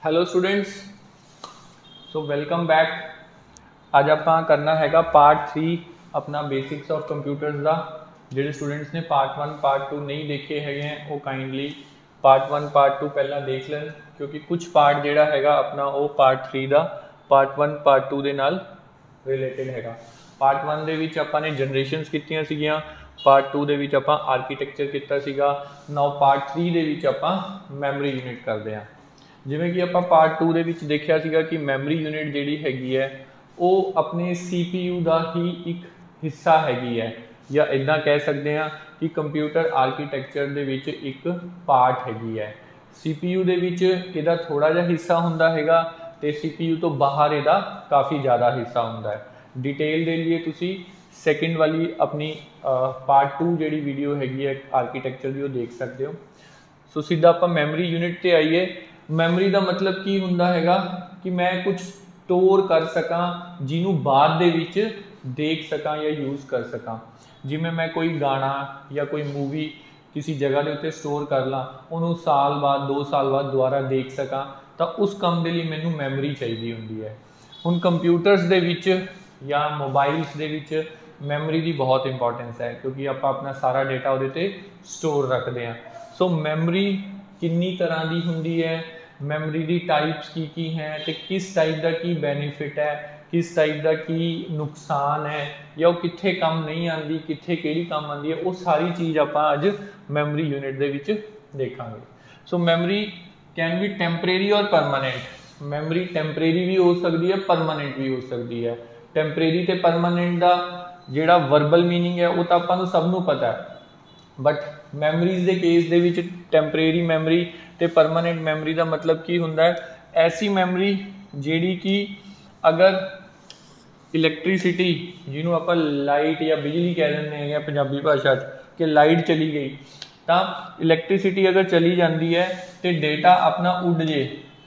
Hello students, so welcome back. आज आप करना हैगा पार्ट 3 अपना बेसिक्स ऑफ कंप्यूटर्स का। ਜਿਹੜੇ स्टूडेंट्स ने पार्ट 1 पार्ट 2 नहीं देखे हैं वो काइंडली पार्ट 1 पार्ट 2 पहला देख लें, क्योंकि कुछ पार्ट ਜਿਹੜਾ ਹੈਗਾ अपना वो पार्ट 3 ਦਾ पार्ट 1 पार्ट 2 ਦੇ ਨਾਲ ਰਿਲੇਟਡ ਹੈਗਾ। पार्ट 1 ਦੇ ਵਿੱਚ ਆਪਾਂ ਨੇ ਜਨਰੇਸ਼ਨਸ ਕੀਤੀਆਂ ਸੀਗੀਆਂ, पार्ट 2 ਦੇ ਵਿੱਚ ਆਪਾਂ ਆਰਕੀਟੈਕਚਰ ਕੀਤਾ ਸੀਗਾ। ਨਾਓ ਪਾर्ट 3 ਦੇ ਵਿੱਚ ਆਪਾਂ ਮੈਮਰੀ ਯੂਨਿਟ ਕਰਦੇ ਹਾਂ। ਜਿਵੇਂ ਕਿ ਆਪਾਂ ਪਾर्ट 2 ਦੇ ਵਿੱਚ ਦੇਖਿਆ ਸੀਗਾ ਕਿ ਮੈਮਰੀ ਯੂਨਿਟ ਜਿਹੜੀ ਹੈਗੀ ਹੈ ਉਹ ਆਪਣੇ CPU ਦਾ ਹੀ ਇੱਕ ਹਿੱਸਾ ਹੈਗੀ ਹੈ, ਜਾਂ ਇੱਦਾਂ ਕਹਿ ਸਕਦੇ ਹਾਂ ਕਿ ਕੰਪਿਊਟਰ ਆਰਕੀਟੈਕਚਰ ਦੇ ਵਿੱਚ ਇੱਕ ਪਾਰਟ ਹੈਗੀ ਹੈ। CPU ਦੇ ਵਿੱਚ ਇਹਦਾ ਥੋੜਾ ਜਿਹਾ ਹਿੱਸਾ ਹੁੰਦਾ ਹੈਗਾ ਤੇ CPU ਤੋਂ ਬਾਹਰ ਇਹਦਾ ਕਾਫੀ ਜ਼ਿਆਦਾ ਹਿੱਸਾ ਹੁੰਦਾ ਹੈ। डिटेल ਦੇ लिए ਤੁਸੀਂ ਸੈਕਿੰਡ ਵਾਲੀ ਆਪਣੀ ਪਾर्ट 2 ਜਿਹੜੀ ਵੀਡੀਓ ਹੈਗੀ ਹੈ ਆਰਕੀਟੈਕਚਰ ਦੀ ਉਹ ਦੇਖ ਸਕਦੇ ਹੋ। ਸੋ ਸਿੱਧਾ ਆਪਾਂ ਮੈਮਰੀ ਯੂਨਿਟ ਤੇ ਆਈਏ। ਮੈਮਰੀ ਦਾ ਮਤਲਬ ਕੀ ਹੁੰਦਾ ਹੈਗਾ ਕਿ ਮੈਂ ਕੁਝ ਸਟੋਰ ਕਰ ਸਕਾਂ ਜਿਹਨੂੰ ਬਾਅਦ ਦੇ ਵਿੱਚ ਦੇਖ ਸਕਾਂ ਜਾਂ ਯੂਜ਼ ਕਰ ਸਕਾਂ। ਜਿਵੇਂ ਮੈਂ ਕੋਈ ਗਾਣਾ ਜਾਂ ਕੋਈ ਮੂਵੀ ਕਿਸੇ ਜਗ੍ਹਾ ਦੇ ਉੱਤੇ ਸਟੋਰ ਕਰ ਲਾਂ, ਉਹਨੂੰ ਸਾਲ ਬਾਅਦ 2 ਸਾਲ ਬਾਅਦ ਦੁਬਾਰਾ ਦੇਖ ਸਕਾਂ, ਤਾਂ ਉਸ ਕੰਮ ਦੇ ਲਈ ਮੈਨੂੰ ਮੈਮਰੀ ਚਾਹੀਦੀ ਹੁੰਦੀ ਹੈ। ਹੁਣ ਕੰਪਿਊਟਰਸ ਦੇ ਵਿੱਚ ਜਾਂ ਮੋਬਾਈਲਸ ਦੇ ਵਿੱਚ ਮੈਮਰੀ ਦੀ ਬਹੁਤ ਇੰਪੋਰਟੈਂਸ ਹੈ, ਕਿਉਂਕਿ ਆਪਾਂ ਆਪਣਾ ਸਾਰਾ ਡੇਟਾ ਉਹਦੇ 'ਤੇ ਸਟੋਰ ਰੱਖਦੇ ਹਾਂ। ਸੋ ਮੈਮਰੀ ਕਿੰਨੀ ਤਰ੍ਹਾਂ ਦੀ ਹੁੰਦੀ ਹੈ, ਮੈਮਰੀ ਦੀ ਟਾਈਪਸ ਕੀ ਹੈ ਤੇ ਕਿਸ ਟਾਈਪ ਦਾ ਕੀ ਬੈਨੀਫਿਟ ਹੈ, किस टाइप का की नुकसान है, या वो कित्थे काम नहीं आती, कित्थे केड़ी काम आती है, वो सारी चीज़ आप अज मैमरी यूनिट दे विच देखांगे। So memory can be temporary और परमानेंट। मैमरी टैंपरेरी भी हो सकती है, परमानेंट भी हो सकती है। टैंपरेरी ते परमानेंट का जिहड़ा वर्बल मीनिंग है वो तो आपां नूं सब नूं पता है, बट मैमरीज के केस दे विच टैंपरेरी मैमरी ते परमानेंट मैमरी का मतलब की हुंदा है? ऐसी मैमरी जिहड़ी कि अगर इलैक्ट्रीसिटी जिन्हों आप लाइट या बिजली कह देंगे हैं पंजाबी भाषा कि लाइट चली गई, तो इलैक्ट्रीसिटी अगर चली जाती है तो डेटा अपना उड़ जे,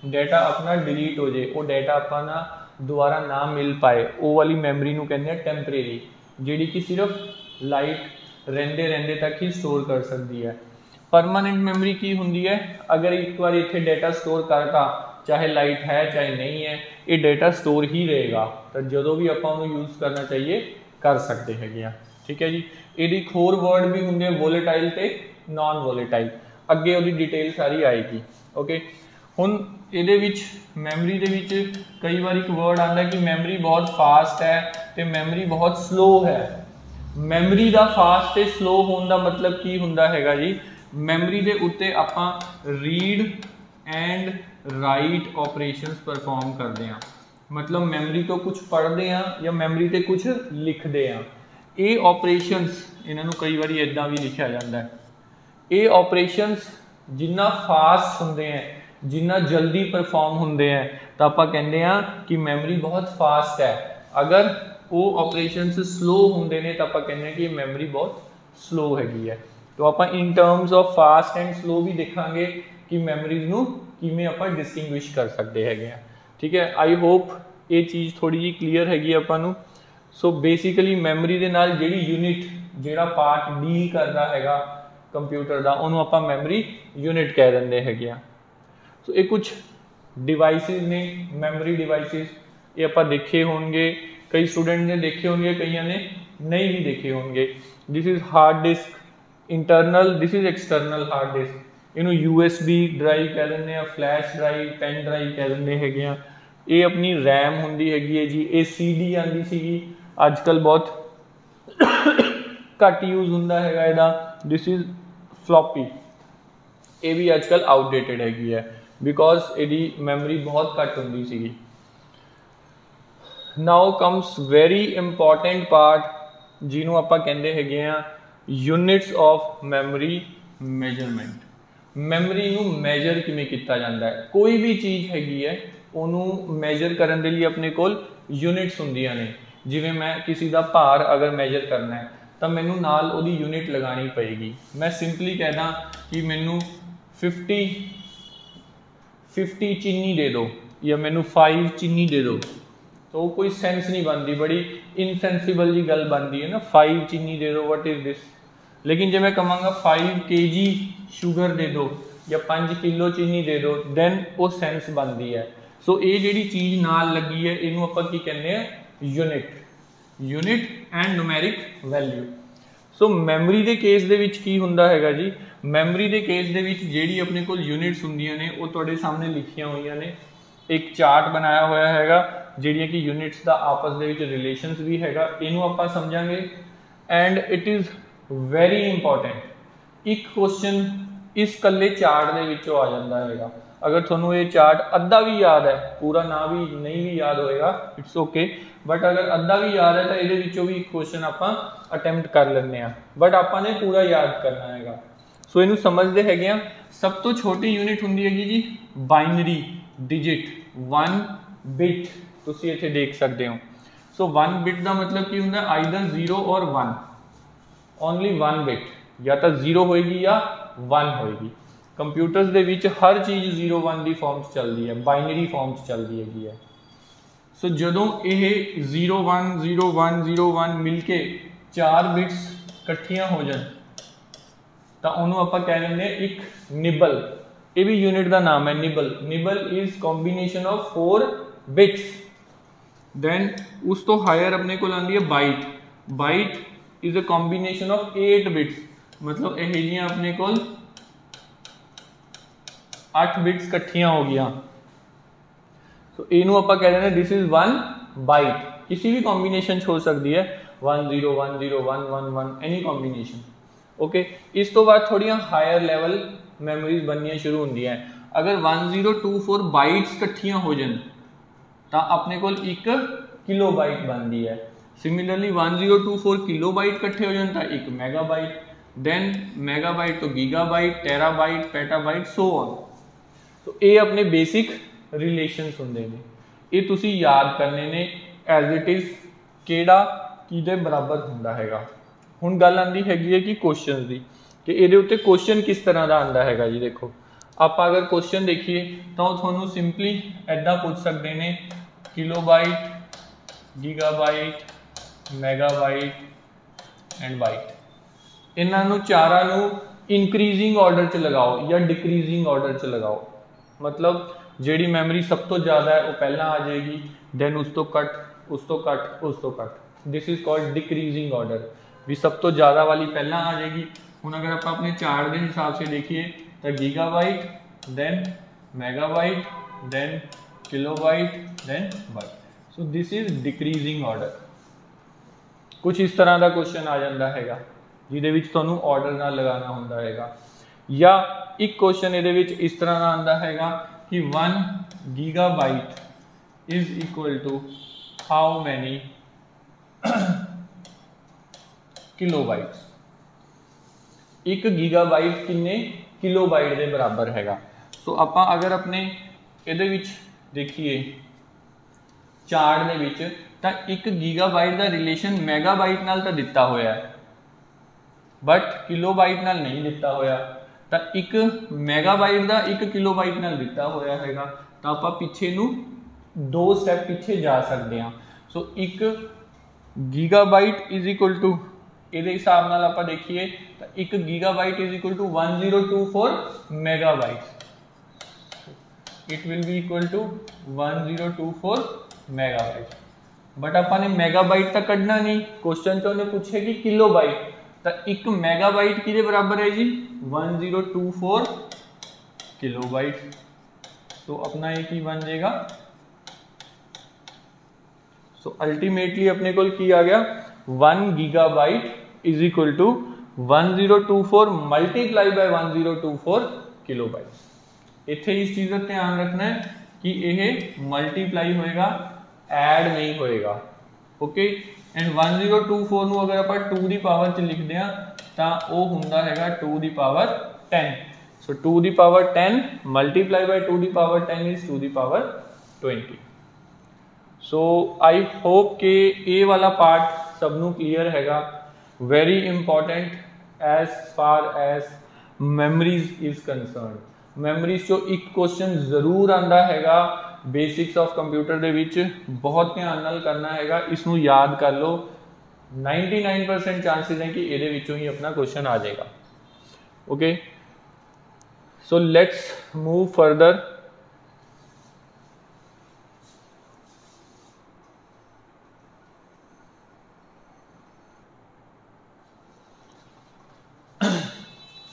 डेटा अपना डिलीट हो जाए, वो डेटा अपना दोबारा ना मिल पाए, वो वाली मैमरी नूं कहते हैं टैंपरेरी, जिहड़ी कि सिर्फ लाइट रेंदे रेंदे तक ही स्टोर कर सकती है। परमानेंट मैमरी की हुंदी है? अगर एक बार इत्थे डेटा स्टोर करता, चाहे लाइट है चाहे नहीं है, ये डेटा स्टोर ही रहेगा, तो जो भी आप यूज़ करना चाहिए कर सकते हैं। ठीक है जी। ये एक होर वर्ड भी होंगे वोलेटाइल ते नॉन वोलेटाइल, अगे वो डिटेल सारी आएगी। ओके, हुण ये मैमरी के कई बार एक वर्ड आता है कि मैमरी बहुत फास्ट है तो मैमरी बहुत स्लो है। मैमरी का फास्ट ते स्लो होने का मतलब की हुंदा हैगा जी? मैमरी के उत्ते आपां read and right operations perform करते हैं, मतलब मैमरी तो कुछ पढ़ते हैं या मैमरी तो कुछ लिखते हैं। ये ऑपरेशंस इन्हों कई बार इदा भी लिखा जाता है, ये ऑपरेशंस जिन्ना फास्ट होंगे हैं, जिन्ना जल्दी परफॉर्म होंगे हैं, तो आप कहते हैं कि मैमरी बहुत फास्ट है। अगर वो ऑपरेशंस स्लो होंगे ने तो आप कहते हैं कि मैमरी बहुत स्लो हैगी है। तो आप in terms of fast and slow भी देखांगे कि मैमरीज नूं किवें आपां डिस्टिंग्विश कर सकते हैं। ठीक है, आई होप ये चीज़ थोड़ी जी क्लीयर हैगी आपां नूं। सो बेसिकली मैमरी दे नाल जिहड़ी यूनिट जिहड़ा पार्ट डील करदा हैगा कंप्यूटर दा, उहनूं आपां मैमरी यूनिट कह दिंदे हैगे। सो ये कुछ डिवाइसिस ने, मैमरी डिवाइसिस, ये आपां देखे होणगे, कई स्टूडेंट ने देखे होंगे, कई ने नहीं भी देखे होंगे। This is hard disk internal, this is external hard disk. इनू USB ड्राइव कह देंगे, फ्लैश ड्राइव, पेन ड्राइव कह देंगे हैगे। ये अपनी रैम होंदी हैगी है जी। ये CD आती सी, अजकल बहुत घट यूज़ होंदा हैगा इहदा। दिस इज़ फ्लॉपी, ये भी अजकल आउटडेटेड हैगी है बिकॉज इहदी मैमरी बहुत घट होंदी सी। Now comes very important part जिन्हों आपां कहंदे हैगे आ units of memory measurement. Memory नूं मैजर किवें कीता जांदा है? कोई भी चीज़ हैगी है उन्होंने मैजर करने के लिए अपने कोल यूनिट्स होंदियां ने। जिवें मैं किसी का भार अगर मैजर करना है तो मैनू नाल उहदी यूनिट लगानी पेगी। मैं सिंपली कहना कि मैनू 50 चीनी दे दो या मैनू 5 चीनी दे दो, तो कोई सेंस नहीं बनती, बड़ी इनसेंसीबल जी गल बनती है ना, 5 चीनी दे दो, वट इज़ दिस। लेकिन जो मैं कहांगा 5 kg शुगर दे दो या 5 किलो चीनी दे दो, दैन वो सेंस बनती है। सो ये जी चीज़ नाल लगी है इनू आपां की कहने unit, unit and numeric value. So memory के केस दे विच की हुंदा हैगा जी, मैमरी के केस दे विच जिहड़ी अपने कोल यूनिट्स हुंदियां ने वो तुहाडे सामने लिखियां होईयां ने, एक चार्ट बनाया होया हैगा जिहड़ियां कि यूनिट्स दा आपस दे विच रिलेशनस भी हैगा, इनू आपां समझांगे। And it is very important, एक क्वेश्चन इस कल्ले चार्ट दे विचों आ जांदा हैगा। अगर थोनों ये चार्ट अद्धा भी याद है, पूरा ना भी नहीं भी याद होएगा इट्स ओके, बट अगर अद्धा भी याद है तो ये विचों भी एक क्वेश्चन आपां अटैम्प्ट कर लेंगे, बट आपां ने पूरा याद करना हैगा। सो इनू समझते हैगे। सब तो छोटी यूनिट हुंदी हैगी जी बाइनरी डिजिट 1 बिट, तुसीं इत्थे देख सकते हो। सो 1 बिट का मतलब की हुंदा आइदर 0 और 1, ओनली 1 बिट, या तो 0 होएगी या 1 होएगी। कंप्यूटर्स दे विच हर चीज़ 0 1 की फॉर्म चलती है, बाइनरी फॉर्म चलती हैगी। सो जदों ये 0 1 0 1 0 1 मिल के 4 बिट्स कट्ठियां हो जाए तो उन्होंने आपां कह लेंगे एक निबल, ये भी यूनिट का नाम है nibble. Nibble is combination of 4 bits. Then उस तो हायर अपने को आती है byte, byte is a combination of 8 bits, मतलब यह अपने को 8 बिट्स कट्ठियां हो गया। तो इनू आपां कह देना दिस इज 1 बाइट, किसी भी कॉम्बीनेशन हो सकती है 1 0 1 0 1 1 1 एनी कॉम्बीनेशन। ओके, इस तो बाद थोड़ियां हायर लैवल मैमरीज बननियां शुरू होंदी हैं। अगर 1024 बाइट्स कट्ठियां हो जाए तो अपने को 1 किलो बाइट बनती है। सिमिलरली 1024 किलो बाइट कट्ठे हो जाए तो 1 मैगाबाइट, दैन मैगाबाइट तो gigabyte, terabyte, petabyte, so on. तो ये अपने बेसिक रिलेशनस होंदे ने, ये तुसी याद करने ने एज इट इज़ केड़ा किहदे बराबर हुंदा हैगा। हुण गल आंदी हैगी है कि क्वेश्चन की, कि इहदे उत्ते क्वेश्चन किस तरह का आंदा हैगा जी। देखो आप अगर क्वेश्चन देखिए तो थोनों सिंपली ऐदा पूछ सकते हैं किलोबाइट, गीगाबाइट, मैगाबाइट एंड बाइट। इन्हों चारों को इनक्रीजिंग ऑर्डर च लगाओ या डिक्रीजिंग ऑर्डर च लगाओ, मतलब जिहड़ी मैमरी सब तो ज़्यादा है वो पहला आ जाएगी, दैन उस तो कट, उस तो कट, उस तो cut. This is called decreasing order, भी सब तो ज़्यादा वाली पहला आ जाएगी। हुण अगर आप अपने चार्ट के हिसाब से देखिए तो gigabyte, then megabyte, then kilobyte, then byte. So this is decreasing order. कुछ इस तरह का क्वेश्चन आ जाता हैगा जिहदे विच तुहानूं ऑर्डर नाल लगाना हुंदा हैगा। या एक क्वेश्चन इहदे विच इस तरह का आंदा हैगा कि 1 gigabyte is equal to how many kilobytes. 1 gigabyte किन्ने किलोबाइट के बराबर हैगा। सो आपां अगर अपने इहदे विच देखिए चार्ट दे विच तां 1 गीगाबाइट का रिलेशन मैगाबाइट नाल तां दिता होया है, बट किलोबाइट नाल नहीं दिता होया। तो 1 मैगाबाइट का 1 किलोबाइट नाल दिता होया हैगा, तो आपां पिछे नूं 2 स्टैप पिछे जा सकते हैं। So 1 gigabyte is equal to इहदे हिसाब नाल आपां देखिए तो 1 gigabyte is equal to 1024 megabyte, it will be equal to 1024 megabyte. But आपां ने मेगाबाइट तक कढ़ना नहीं, क्वेश्चन तो उन्हें पूछे कि किलोबाइट, तो 1 मेगाबाइट किहदे बराबर है जी 1024 किलोबाइट। तो अपना एक ही बन जाएगा। सो अल्टीमेटली अपने को की आ गया 1 gigabyte is equal to 1024 multiply by 1024 kilobyte. इत्थे इस चीज़ का ध्यान रखना है कि यह मल्टीप्लाई होएगा, ऐड नहीं होएगा। ओके, एंड 1024 नूं अगर आप 2 दी पावर च लिखते हैं तो वह हुंदा हैगा 2 दी पावर 10। सो 2 दी पावर 10 मल्टीप्लाई बाय 2 दी पावर 10 इज 2 दी पावर 20। सो आई होप कि ये वाला पार्ट सबनों क्लीयर हैगा। Very important as far as memories is concern. Memories चो एक क्वेश्चन जरूर आंदा हैगा बेसिक्स ऑफ कंप्यूटर दे विच, बहुत ध्यान नाल करना हैगा, इसनों याद कर लो। 99% चांसेस हैं कि ये विचों ही अपना क्वेश्चन आ जाएगा। Okay, so let's move further.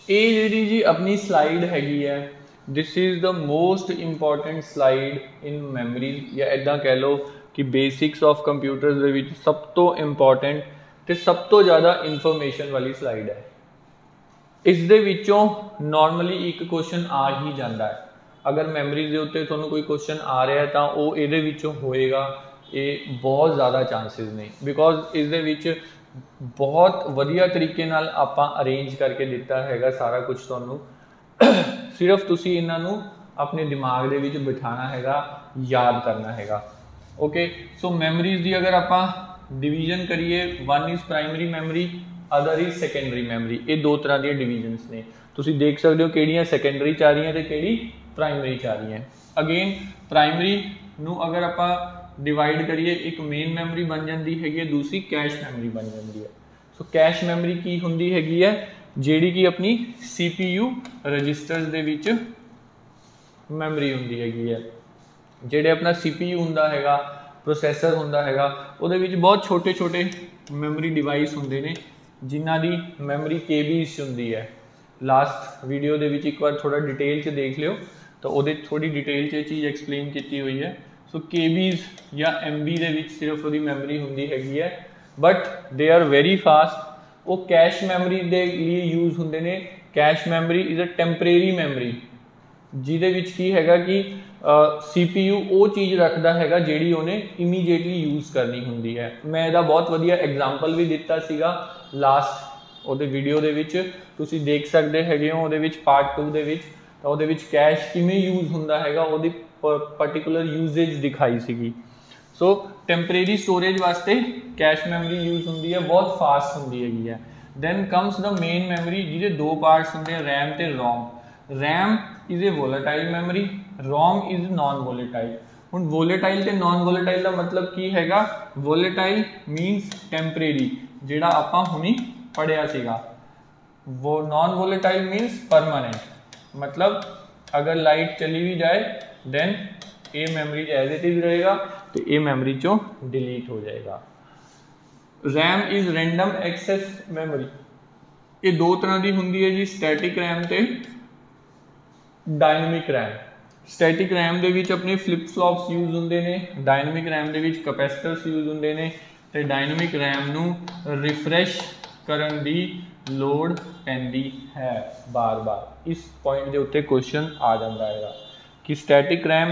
ਇਹ ਜਿਹੜੀ ਜੀ ਆਪਣੀ ਸਲਾਈਡ ਹੈਗੀ ਹੈ, this is the most important slide in memory, ਜਾਂ ਇੱਦਾਂ ਕਹਿ ਲਓ ਕਿ ਬੇਸਿਕਸ ਆਫ ਕੰਪਿਊਟਰਸ ਦੇ ਵਿੱਚ ਸਭ ਤੋਂ ਇੰਪੋਰਟੈਂਟ ਤੇ ਸਭ ਤੋਂ ਜ਼ਿਆਦਾ ਇਨਫੋਰਮੇਸ਼ਨ ਵਾਲੀ ਸਲਾਈਡ ਹੈ। ਇਸ ਦੇ ਵਿੱਚੋਂ ਨਾਰਮਲੀ ਇੱਕ ਕੁਐਸਚਨ ਆ ਹੀ ਜਾਂਦਾ ਹੈ। ਅਗਰ ਮੈਮਰੀ ਦੇ ਉੱਤੇ ਤੁਹਾਨੂੰ ਕੋਈ ਕੁਐਸਚਨ ਆ ਰਿਹਾ ਤਾਂ ਉਹ ਇਹਦੇ ਵਿੱਚੋਂ ਹੋਏਗਾ, ਇਹ ਬਹੁਤ ਜ਼ਿਆਦਾ ਚਾਂਸਿਸ ਨੇ, ਬਿਕੋਜ਼ ਇਸ ਦੇ ਵਿੱਚ बहुत वधिया तरीके नाल आपां अरेंज करके दिता हैगा सारा कुछ तुहानूं। सिर्फ तुसी इन्हां नूं अपने दिमाग दे विच बिठाना हैगा, याद करना हैगा। ओके, सो मैमरीज दी अगर आपां डिवीजन करिए, one is primary memory, other is secondary memory. ये दो तरह दी डिवीजनस ने, तुसी देख सकते हो किहड़ियां सैकेंडरी च आ रही हैं ते किहड़ी प्राइमरी च आ रही हैं। अगेन प्राइमरी नूं अगर आपां डिवाइड करिए, एक मेन मैमरी बन जाती हैगी, दूसरी कैश मैमरी बन जाती है। सो कैश मैमरी की हुंदी हैगी है, जिहड़ी कि अपनी CPU रजिस्टर्स दे विच मैमरी हुंदी हैगी है। जिहड़े अपना CPU हुंदा हैगा, प्रोसैसर हुंदा हैगा, उहदे विच बहुत छोटे छोटे मैमरी डिवाइस हुंदे ने जिन्हां दी मैमरी KBs हुंदी है। लास्ट वीडियो दे विच एक बार थोड़ा डिटेल च देख लियो तो उहदे थोड़ी डिटेल च चीज़ एक्सप्लेन की हुई है। सो KBs या MB दे विच सिर्फ उहदी मैमरी हुंदी हैगी है, but they are very fast. वो कैश मैमरी दे लिए यूज़ हुंदे ने। Cache memory is a temporary memory, जिहदे विच की हैगा कि CPU वो चीज़ रखदा हैगा जिहड़ी उहने इमीडिएटली यूज़ करनी हुंदी है। मैं इहदा बहुत वधिया एग्जाम्पल भी दिता सीगा लास्ट उहदे वीडियो दे विच, तुसीं देख सकदे हैगे हो उहदे विच पार्ट 2 दे विच, तां उहदे विच कैश किवें यूज़ हुंदा हैगा उहदी पर्टिकुलर यूजेज दिखाई सीगी। सो टैंपरेरी स्टोरेज वास्ते कैश मैमरी यूज़ होंदी है, बहुत फास्ट होंदी हैगी है। Then comes the main memory, जिहदे दो पार्ट्स होंदे हैं, रैम ते ROM. RAM is a volatile memory, ROM is non volatile. हुण वोलेटाइल ते नॉन वोलेटाइल का मतलब की हैगा? वोलेटाइल मीनस टैंपरेरी, जिहड़ा आपां हुणी पढ़िया सीगा। वो नॉन वोलेटाइल मीनस परमानेंट, मतलब अगर लाइट चली भी जाए देन ये मैमरी एज इट इज रहेगा तो ये मैमरी चो डिलीट हो जाएगा। RAM is random access memory. ये दो तरह की होंगी है जी, स्टैटिक रैम ते डायनेमिक रैम। स्टैटिक रैम दे विच अपने फ्लिप फ्लॉप्स यूज होंदे ने, डायनेमिक रैम दे विच कैपेसिटर्स यूज होंदे ने, ते डायनेमिक रैम नू रिफ्रैश करन दी लोड़ पैंदी है बार बार। इस पॉइंट के उत्ते क्वेश्चन आ जाता है कि स्टैटिक रैम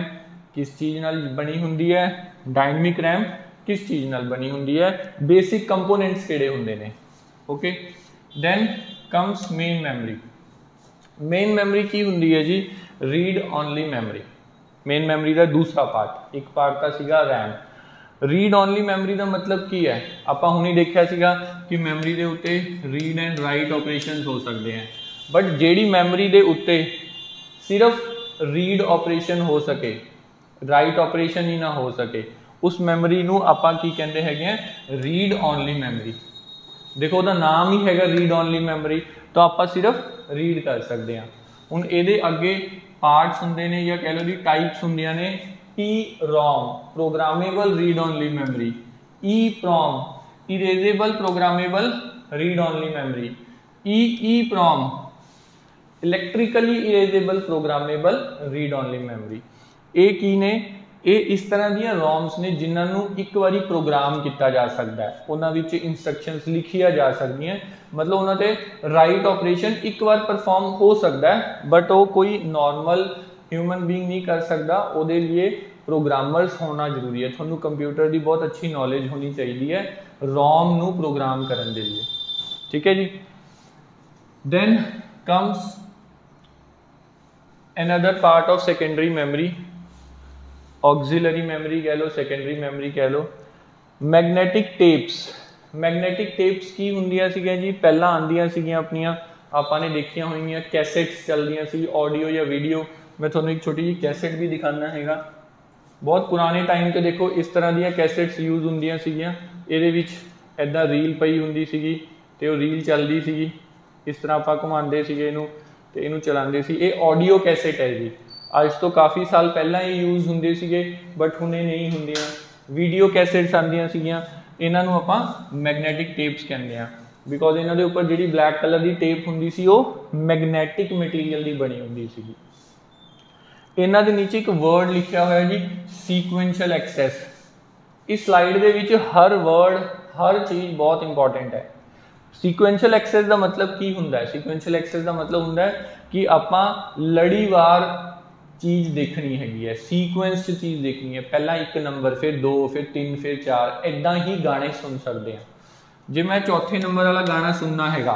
किस चीज़ नाल बनी हुंदी है, डायनेमिक रैम किस चीज़ नाल बनी हुंदी है, बेसिक कंपोनेंट्स किहड़े हुंदे ने। Okay, then comes main memory. Main memory की हुंदी है जी? Read only memory. Main memory का दूसरा पार्ट, एक पार्ट का सीगा रैम। रीड ओनली मैमरी का मतलब की है? आपां हुणे देखिया सीगा कि मैमरी दे उत्ते रीड एंड राइट ऑपरेशंस हो सकते हैं, बट जिहड़ी मैमरी दे उत्ते सिर्फ रीड ऑपरेशन हो सके, राइट ऑपरेशन ही ना हो सके, उस मैमरी नू आपां की कहते हैं? Read only memory. देखो उहदा नाम ही हैगा रीड ओनली मैमरी, तो आपां सिर्फ रीड कर सकते हैं। हुण इहदे अगे पार्ट्स हुंदे ने, या कह लो जी टाइप्स हुंदियां ने। EROM programmable read only memory, EPROM erasable programmable read only memory, EEPROM electrically erasable programmable read only memory. ये की ने? ये इस तरह दी रोम्स ने जिन्होंने एक बारी प्रोग्राम किया जा सकता है, उन्होंने इंस्ट्रक्शंस लिखिया जा सकती हैं, मतलब उन्होंने राइट ऑपरेशन एक बार परफॉर्म हो सकता है, बट वो कोई नॉर्मल ह्यूमन बीइंग नहीं कर सकता। उसके लिए प्रोग्रामर्स होना जरूरी है। थोनू कंप्यूटर की बहुत अच्छी नॉलेज होनी चाहिए है रोम नू प्रोग्राम करने के लिए, ठीक है जी। Then comes another part of secondary memory, auxiliary memory कह लो, सेकेंडरी मैमरी कह लो। Magnetic tapes. मैगनैटिक टेप्स की होंदियां सीगियां जी? पहला आंदियां सीगियां अपनियां, आपां ने देखिया हुई कैसेट्स चलदियां सी, ऑडियो या वीडियो। मैं थोनू एक छोटी जी कैसेट भी दिखाना हैगा। बहुत पुराने टाइम ते देखो इस तरह दी कैसेट्स यूज होंदियां सीगियां, इहदे विच इदां रील पई हुंदी सीगी ते वो रील चलदी सीगी, इस तरह आपां घुमांदे सीगे इहनूं ਤੇ ਇਹਨੂੰ ਚਲਾਉਂਦੇ ਸੀ। ਇਹ ਆਡੀਓ ਕੈਸੇਟ ਹੈ ਜੀ, ਅੱਜ ਤੋਂ ਕਾफ़ी ਸਾਲ ਪਹਿਲਾਂ ਇਹ ਯੂਜ਼ ਹੁੰਦੇ ਸੀਗੇ ਬਟ ਹੁਣ ਇਹ ਨਹੀਂ ਹੁੰਦੀਆਂ। ਵੀਡੀਓ ਕੈਸੇਟਸ ਆਉਂਦੀਆਂ ਸੀਗੀਆਂ, ਇਹਨਾਂ ਨੂੰ ਆਪਾਂ ਮੈਗਨੈਟਿਕ ਟੇਪਸ ਕਹਿੰਦੇ ਆ, ਬਿਕੋਜ਼ ਇਹਨਾਂ ਦੇ ਉੱਪਰ ਜਿਹੜੀ ਬਲੈਕ ਕਲਰ ਦੀ ਟੇਪ ਹੁੰਦੀ ਸੀ ਉਹ ਮੈਗਨੈਟਿਕ ਮਟੀਰੀਅਲ ਦੀ ਬਣੀ ਹੁੰਦੀ ਸੀਗੀ। ਇਹਨਾਂ ਦੇ ਨੀਚੇ ਇੱਕ ਵਰਡ ਲਿਖਿਆ ਹੋਇਆ ਜੀ ਸੀਕੁਐਂਸ਼ੀਅਲ ਐਕਸੈਸ। ਇਸ ਸਲਾਈਡ ਦੇ ਵਿੱਚ ਹਰ ਵਰਡ हर चीज़ बहुत इंपॉर्टेंट है। सीक्वेंशियल एक्सेस का मतलब की हुंदा है? सीक्वेंशियल एक्सेस का मतलब हुंदा है कि आपां लड़ीवार चीज़ देखनी हैगी है, सीक्वेंस चीज़ देखनी है, पहला एक नंबर फिर 2 फिर 3 फिर 4 इदां ही गाने सुन सकते हैं। जे मैं चौथे नंबर वाला गाना सुनना हैगा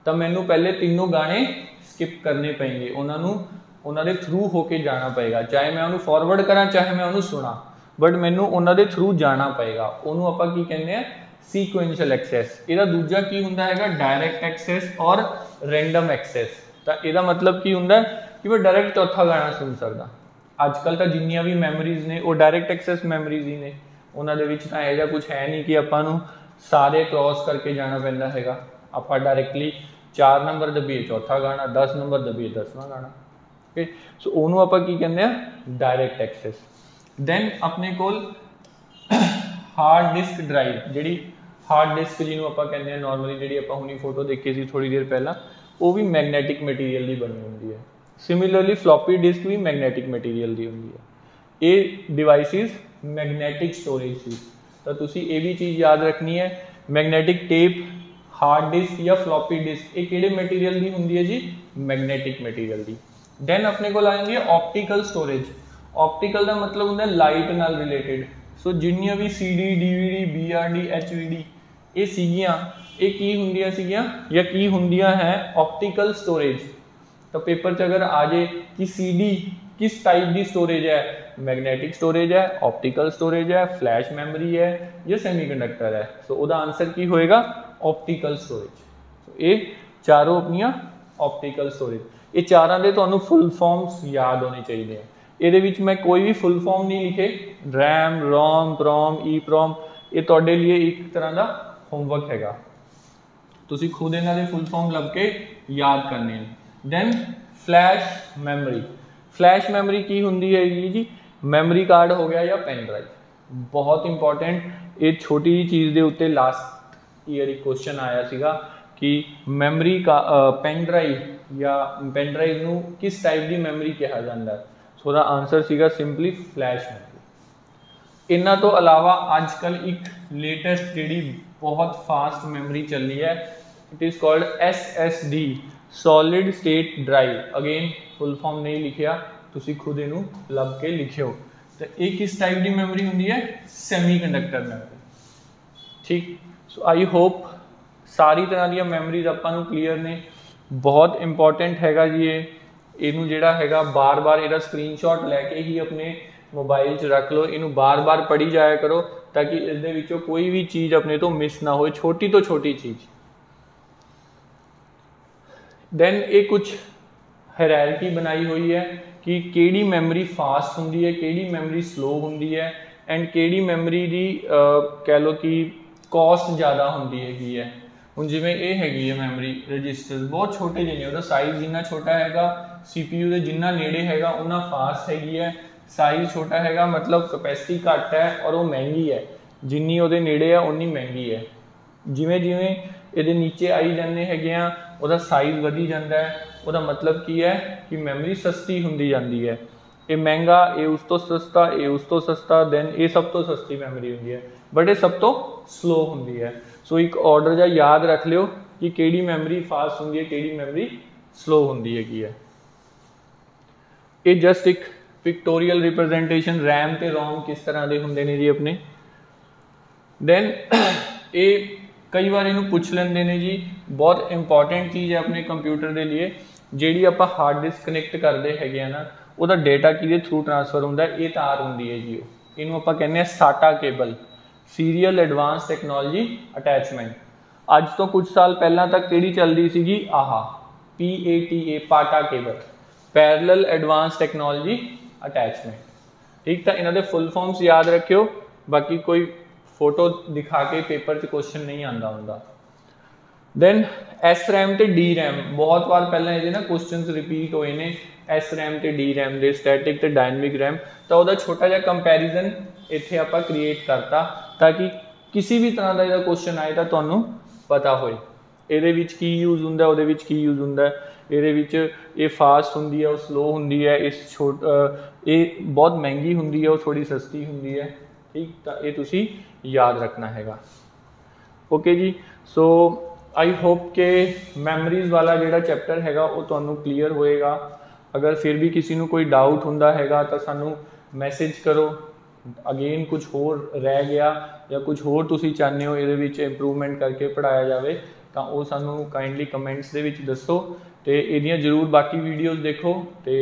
तो मैनू पहले तीनों गाने स्किप करने पेंगे, उन्होंने थ्रू होके जाना पएगा, चाहे मैं उन्होंने फॉरवर्ड करा चाहे मैं उन्होंने सुना, बट मैनू उन्होंने थ्रू जाना पएगा। उन्होंने आपां की कहते हैं सीक्वेंशियल एक्सेस। ਇਹਦਾ ਦੂਜਾ ਕੀ ਹੁੰਦਾ ਹੈਗਾ डायरैक्ट एक्सेस और रैंडम एक्सेस। ਤਾਂ ਇਹਦਾ मतलब ਕੀ ਹੁੰਦਾ ਕਿ ਮੈਂ डायरैक्ट चौथा गाना सुन सकदा। ਅੱਜਕੱਲ ਤਾਂ ਜਿੰਨੀਆਂ ਵੀ ਮੈਮਰੀਜ਼ ਨੇ ਉਹ डायरैक्ट एक्सेस ਮੈਮਰੀਜ਼ ਹੀ ਨੇ, ਉਹਨਾਂ ਦੇ ਵਿੱਚ ਤਾਂ ਇਹੋ ਜਿਹਾ ਕੁਝ ਹੈ ਨਹੀਂ ਕਿ ਆਪਾਂ ਨੂੰ ਸਾਰੇ ਕ੍ਰੋਸ ਕਰਕੇ ਜਾਣਾ ਪੈਂਦਾ ਹੈਗਾ। ਆਪਾਂ ਡਾਇਰੈਕਟਲੀ 4 ਨੰਬਰ ਦਬੀਏ ਚੌਥਾ ਗਾਣਾ, 10 ਨੰਬਰ ਦਬੀਏ 10ਵਾਂ ਗਾਣਾ। ਓਕੇ, ਸੋ ਉਹਨੂੰ ਆਪਾਂ ਕੀ ਕਹਿੰਦੇ ਆ डायरैक्ट एक्सेस। दैन अपने कोल हार्ड डिस्क ड्राइव, जी हार्ड डिस्क जिन्होंने आप कहते हैं नॉर्मली जी आप हुणी फोटो देखी सी थोड़ी देर पहला, वो भी मैगनैटिक मटीरियल की बनी होंगी है। सिमिलरली फ्लॉपी डिस्क भी मैगनैटिक मटीरियल की होंगी है। ये डिवाइसिस मैगनैटिक स्टोरेज सी, तो तुसी ये भी चीज़ याद रखनी है। मैगनैटिक टेप, हार्ड डिस्क या फ्लॉपी डिस्क ये किहड़े मटीरियल की होंगी है जी? मैगनैटिक मटीरियल की। दैन अपने को आएंगे ऑप्टिकल स्टोरेज। ऑप्टिकल का मतलब होंगे लाइट नाल रिलेटेड। सो जिन्नियां भी CD DVD BRD HVD ये सीगियां, ये की हुंदियां सीगियां या की हुंदियां हैं ऑप्टिकल स्टोरेज। तो पेपर च अगर आ जाए कि CD किस टाइप की स्टोरेज है, मैगनैटिक स्टोरेज है, ऑप्टिकल स्टोरेज है, फ्लैश मैमरी है या सेमीकंडक्टर है, सो उसका आंसर की होएगा ऑप्टिकल स्टोरेज। तो ये चारों अपनियां ऑप्टिकल स्टोरेज, ये चारों के तुहानूं फुल फॉर्म्स याद होने चाहिए। ये मैं कोई भी फुल फॉर्म नहीं लिखे, रैम रोम प्रोम ई प्रोम, ये तुहाडे लिए एक तरह का होमवर्क हैगा, तुसी खुद इन्हां दे फुल फॉर्म लभ के याद करने हैं। Then flash memory. Flash memory की हुंदी है जी? मैमरी कार्ड हो गया या पेन ड्राइव, बहुत इंपॉर्टेंट। ये छोटी जी चीज़ के उत्ते लास्ट ईयर एक क्वेश्चन आया सीगा कि मैमरी का पेन ड्राइव या पेन ड्राइव नूं किस टाइप की मैमरी कहा जाता है, सो दा आंसर सीगा सिंपली फ्लैश मैमरी। इन्हां तो अलावा अजकल एक लेटेस्ट जी बहुत फास्ट मैमरी चली है, it is called SSD solid state drive. Again full form नहीं लिखिया, तुसी खुद इनू लभ के लिखियो। तो ये किस टाइप की मैमरी होंदी है? Semiconductor memory. ठीक, सो आई होप सारी तरह दी मैमरीज आपां नूं क्लीयर ने। बहुत इंपॉर्टेंट हैगा जी ये, इनू जिहड़ा हैगा बार बार इहदा स्क्रीनशॉट लैके ही अपने मोबाइल च रख लो, इनू बार बार पढ़ी जाया करो ताकि इस दे विचों कोई भी चीज़ अपने तो मिस ना हो, छोटी तो छोटी चीज़। दैन ये कुछ हायरार्की बनाई हुई है कि केड़ी मैमरी फास्ट होंदी है, केड़ी मैमरी स्लो होंदी है, एंड केड़ी मैमरी दी कह लो कि कॉस्ट ज़्यादा होंदी है। हुण जिवें ये हैगी है मैमरी रजिस्टर्स बहुत छोटे जिन्ने, उसका साइज़ जिन्ना छोटा हैगा CPU के जिन्ना नेड़े हैगा उन्ना फास्ट हैगी है, साइज़ छोटा हैगा मतलब कैपेसिटी घट है और वो महंगी है, जिन्नी उहदे नेड़े है उन्नी महंगी है। जिवें जिवें इहदे नीचे आई जाने हैगे आ उहदा साइज़ वधी जाता है, उहदा मतलब की है कि मैमरी सस्ती हुंदी जाती है। ये महंगा, ये उस तो सस्ता, ये उस तो सस्ता, दैन ये सब तो सस्ती मैमरी हुंदी है, बट ये सब तो स्लो हुंदी है। सो एक ऑर्डर जा याद रख लियो कि केड़ी मैमरी फास्ट हुंदी है, केड़ी मैमरी स्लो हुंदी है। ये जस्ट एक पिक्टोरियल रिप्रजेंटेशन रैम ते रोम किस तरह के होंगे ने जी अपने। दैन ये कई बार इनू पूछ लेंदे ने जी, बहुत इंपॉर्टेंट चीज़ है अपने कंप्यूटर के लिए, जी आप हार्ड डिस्क कनैक्ट करते हैं ना, उसका डेटा कि थ्रू ट्रांसफर होंदा है, ये तार होंदी है जी, इनू आप कहते हैं SATA cable, serial advanced technology attachment. अज तो कुछ साल पहला तक किहड़ी चलदी सीगी, PATA PATA cable, parallel advanced technology attachment. ठीक, तो इन्हां दे फुल फॉर्म्स याद रखियो, बाकी कोई फोटो दिखा के पेपर च क्वेश्चन नहीं आता हुंदा। दैन एस रैम तो डी रैम बहुत बार पहले ये ना क्वेश्चन रिपीट होए ने एस रैम तो डी रैम दे स्टैटिक तो डायनमिक रैम तो वह छोटा जहा कंपैरिजन इत्थे आप क्रिएट करता ताकि किसी भी तरह का जो क्वेश्चन आए तो तुहानू पता होए ये की यूज़ होंगे वो की यूज़ होंगे ये फास्ट होंगी है वो स्लो होंगी है इस छोट ये बहुत महंगी होंगी है वो थोड़ी सस्ती होंगी है ठीक तो ये तुसी याद रखना हैगा ओके जी। सो आई होप के मैमरीज वाला जो चैप्टर हैगा वो तुहानू क्लीयर होएगा। अगर फिर भी किसी को कोई डाउट होंदा हैगा तो सानू मैसेज करो अगेन कुछ होर रह गया या कुछ होर तुसी चाहते हो ये इंप्रूवमेंट करके पढ़ाया जाए तो वो सानू काइंडली कमेंट्स दे विच दसो तो ये जरूर बाकी वीडियोज़ देखो तो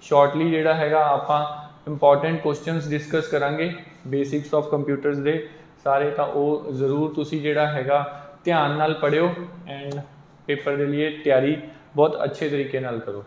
शॉर्टली जोड़ा हैगा आप इंपॉर्टेंट क्वेश्चंस डिस्कस करांगे बेसिक्स ऑफ कंप्यूटर्स दे सारे तो वो जरूर तुसी जोड़ा हैगा ध्यान नाल पढ़ियो एंड पेपर के लिए तैयारी बहुत अच्छे तरीके नाल करो।